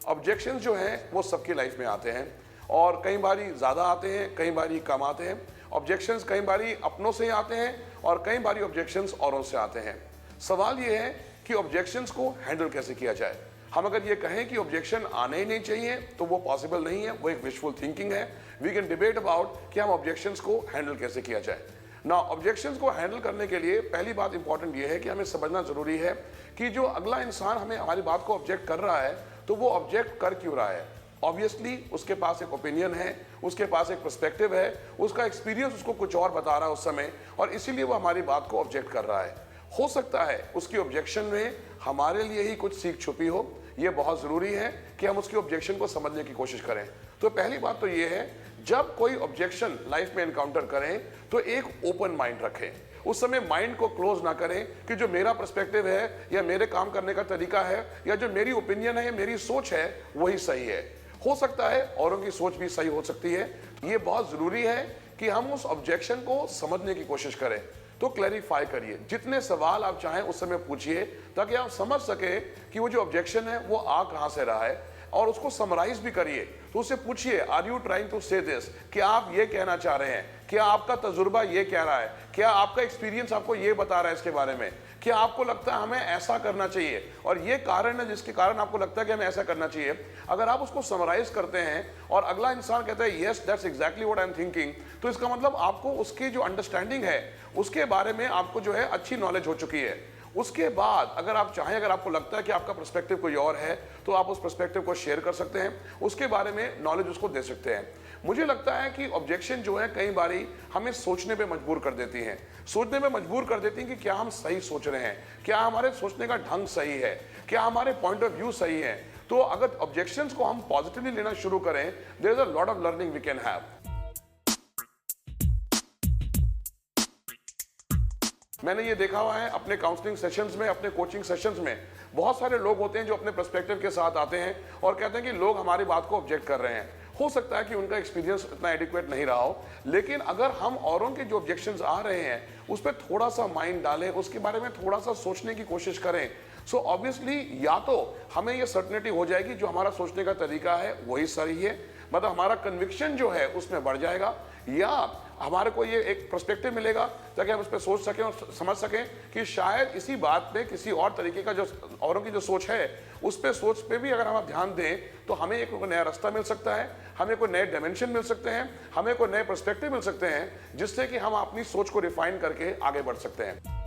Objections जो हैं वो सबकी लाइफ में आते हैं और कई बारी ज़्यादा आते हैं, कई बारी कम आते हैं। ऑब्जेक्शंस कई बारी अपनों से आते हैं और कई बारी ऑब्जेक्शंस औरों से आते हैं। सवाल ये है कि ऑब्जेक्शंस को हैंडल कैसे किया जाए। हम अगर ये कहें कि ऑब्जेक्शन आने ही नहीं चाहिए तो वो पॉसिबल नहीं है, वो एक विशफुल थिंकिंग है। वी कैन डिबेट अबाउट कि हम ऑब्जेक्शंस को हैंडल कैसे किया जाए। ना ऑब्जेक्शंस को हैंडल करने के लिए पहली बात इंपॉर्टेंट ये है कि हमें समझना जरूरी है कि जो अगला इंसान हमें हमारी बात को ऑब्जेक्ट कर रहा है तो वो ऑब्जेक्ट कर क्यों रहा है। ऑब्वियसली उसके पास एक ओपिनियन है, उसके पास एक पर्सपेक्टिव है, उसका एक्सपीरियंस उसको कुछ और बता रहा है उस समय और इसीलिए वो हमारी बात को ऑब्जेक्ट कर रहा है। हो सकता है उसकी ऑब्जेक्शन में हमारे लिए ही कुछ सीख छुपी हो। ये बहुत जरूरी है कि हम उसकी ऑब्जेक्शन को समझने की कोशिश करें। तो पहली बात तो ये है, जब कोई ऑब्जेक्शन लाइफ में एनकाउंटर करें तो एक ओपन माइंड रखें। उस समय माइंड को क्लोज ना करें कि जो मेरा पर्सपेक्टिव है या मेरे काम करने का तरीका है या जो मेरी ओपिनियन है या मेरी सोच है वही सही है। हो सकता है औरों की सोच भी सही हो सकती है। ये बहुत जरूरी है कि हम उस ऑब्जेक्शन को समझने की कोशिश करें। तो क्लैरिफाई करिए, जितने सवाल आप चाहें उस समय पूछिए ताकि आप समझ सके कि वो जो ऑब्जेक्शन है वो आ कहां से रहा है और उसको समराइज भी करिए। तो उससे पूछिए, आर यू ट्राइंग टू से दिस, क्या आप ये कहना चाह रहे हैं, क्या आपका तजुर्बा ये कह रहा है, क्या आपका एक्सपीरियंस आपको ये बता रहा है इसके बारे में, क्या आपको लगता है हमें ऐसा करना चाहिए और ये कारण है जिसके कारण आपको लगता है कि हमें ऐसा करना चाहिए। अगर आप उसको समराइज करते हैं और अगला इंसान कहता है yes that's exactly what I am thinking, तो इसका मतलब आपको उसकी जो अंडरस्टैंडिंग है उसके बारे में आपको जो है अच्छी नॉलेज हो चुकी है। उसके बाद अगर आप चाहें, अगर आपको लगता है कि आपका पर्सपेक्टिव कोई और है तो आप उस पर्सपेक्टिव को शेयर कर सकते हैं, उसके बारे में नॉलेज उसको दे सकते हैं। मुझे लगता है कि ऑब्जेक्शन जो है कई बारी हमें सोचने पे मजबूर कर देती हैं, सोचने पे मजबूर कर देती हैं कि क्या हम सही सोच रहे हैं, क्या हमारे सोचने का ढंग सही है, क्या हमारे पॉइंट ऑफ व्यू सही है। तो अगर ऑब्जेक्शंस को हम पॉजिटिवली लेना शुरू करें, there is a lot of learning we can have. मैंने ये देखा हुआ है अपने काउंसलिंग सेशंस में, अपने कोचिंग सेशंस में, बहुत सारे लोग होते हैं जो अपने पर्सपेक्टिव के साथ आते हैं और कहते हैं कि लोग हमारी बात को ऑब्जेक्ट कर रहे हैं। हो सकता है कि उनका एक्सपीरियंस इतना एडिक्वेट नहीं रहा हो, लेकिन अगर हम औरों के जो ऑब्जेक्शंस आ रहे हैं उस पर थोड़ा सा माइंड डालें, उसके बारे में थोड़ा सा सोचने की कोशिश करें, सो ऑब्वियसली या तो हमें ये सर्टेनिटी हो जाएगी जो हमारा सोचने का तरीका है वही सही है, मतलब हमारा कन्विक्शन जो है उसमें बढ़ जाएगा, या हमारे को ये एक पर्सपेक्टिव मिलेगा ताकि हम उस पर सोच सकें और समझ सकें कि शायद इसी बात पे किसी और तरीके का जो औरों की जो सोच है उस पे सोच पे भी अगर हम ध्यान दें तो हमें एक नया रास्ता मिल सकता है, हमें कोई नए डायमेंशन मिल सकते हैं, हमें कोई नए पर्सपेक्टिव मिल सकते हैं जिससे कि हम अपनी सोच को रिफाइन करके आगे बढ़ सकते हैं।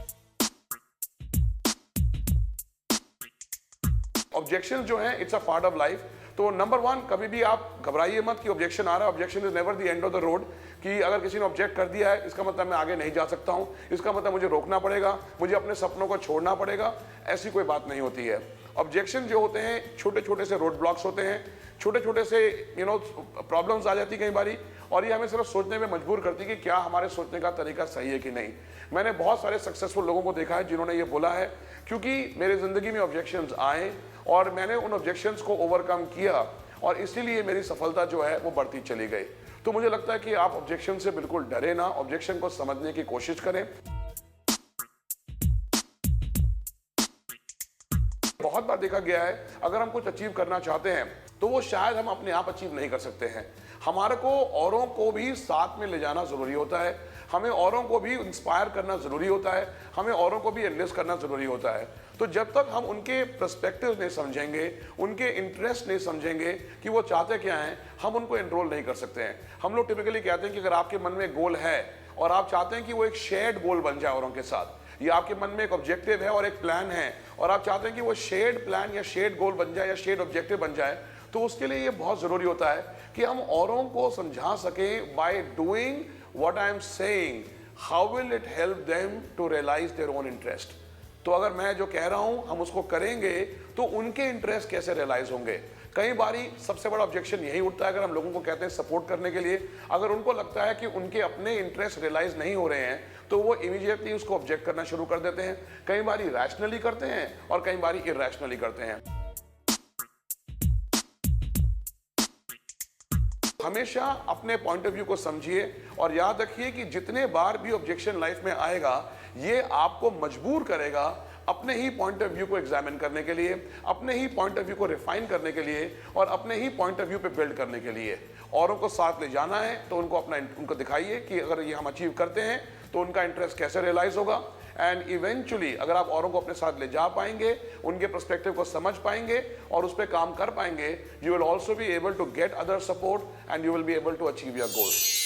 ऑब्जेक्शन जो है it's a part of life. तो नंबर वन, कभी भी आप घबराइए मत कि ऑब्जेक्शन आ रहा है। Objection is never the end of the road, कि अगर किसी ने ऑब्जेक्ट कर दिया है इसका मतलब मैं आगे नहीं जा सकता हूं, इसका मतलब मुझे रोकना पड़ेगा, मुझे अपने सपनों को छोड़ना पड़ेगा। ऐसी कोई बात नहीं होती है। ऑब्जेक्शन जो होते हैं छोटे छोटे से रोड ब्लॉक्स होते हैं, छोटे छोटे से प्रॉब्लम्स आ जाती कई बारी, और ये हमें सिर्फ सोचने में मजबूर करती कि क्या हमारे सोचने का तरीका सही है कि नहीं। मैंने बहुत सारे सक्सेसफुल लोगों को देखा है जिन्होंने ये बोला है क्योंकि मेरी जिंदगी में ऑब्जेक्शंस आए और मैंने उन ऑब्जेक्शंस को ओवरकम किया और इसीलिए मेरी सफलता जो है वो बढ़ती चली गई। तो मुझे लगता है कि आप ऑब्जेक्शन से बिल्कुल डरे ना, ऑब्जेक्शन को समझने की कोशिश करें। बहुत बार देखा गया है अगर हम कुछ अचीव करना चाहते हैं तो वो शायद हम अपने आप अचीव नहीं कर सकते हैं। हमारे को औरों को भी साथ में ले जाना जरूरी होता है, हमें औरों को भी इंस्पायर करना जरूरी होता है, हमें औरों को भी एनलिस्ट करना जरूरी होता है। तो जब तक हम उनके पर्सपेक्टिव नहीं समझेंगे, उनके इंटरेस्ट नहीं समझेंगे कि वो चाहते क्या हैं, हम उनको एनरोल नहीं कर सकते हैं। हम लोग टिपिकली कहते हैं कि अगर आपके मन में गोल है और आप चाहते हैं कि वो एक शेयर्ड गोल बन जाए औरों के साथ, या आपके मन में एक ऑब्जेक्टिव है और एक प्लान है और आप चाहते हैं कि वो शेयर्ड प्लान या शेयर्ड गोल बन जाए या शेयर्ड ऑब्जेक्टिव बन जाए, तो उसके लिए ये बहुत जरूरी होता है कि हम औरों को समझा सकें by doing what I am saying, how will it help them to realise their own interest. तो अगर मैं जो कह रहा हूं हम उसको करेंगे तो उनके इंटरेस्ट कैसे रियलाइज होंगे। कई बारी सबसे बड़ा ऑब्जेक्शन यही उठता है अगर हम लोगों को कहते हैं सपोर्ट करने के लिए, अगर उनको लगता है कि उनके अपने इंटरेस्ट रियलाइज नहीं हो रहे हैं तो वो इमीडिएटली उसको ऑब्जेक्ट करना शुरू कर देते हैं। कई बारी रैशनली करते हैं और कई बारी इरैशनली करते हैं। हमेशा अपने पॉइंट ऑफ व्यू को समझिए और याद रखिए कि जितने बार भी ऑब्जेक्शन लाइफ में आएगा ये आपको मजबूर करेगा अपने ही पॉइंट ऑफ व्यू को एग्जामिन करने के लिए, अपने ही पॉइंट ऑफ व्यू को रिफाइन करने के लिए और अपने ही पॉइंट ऑफ व्यू पे बिल्ड करने के लिए। औरों को साथ ले जाना है तो उनको दिखाइए कि अगर ये हम अचीव करते हैं तो उनका इंटरेस्ट कैसे रियलाइज होगा। एंड इवेंचुअली अगर आप औरों को अपने साथ ले जा पाएंगे, उनके पर्सपेक्टिव को समझ पाएंगे और उस पर काम कर पाएंगे, you will also be able to get other support and you will be able to achieve your goals.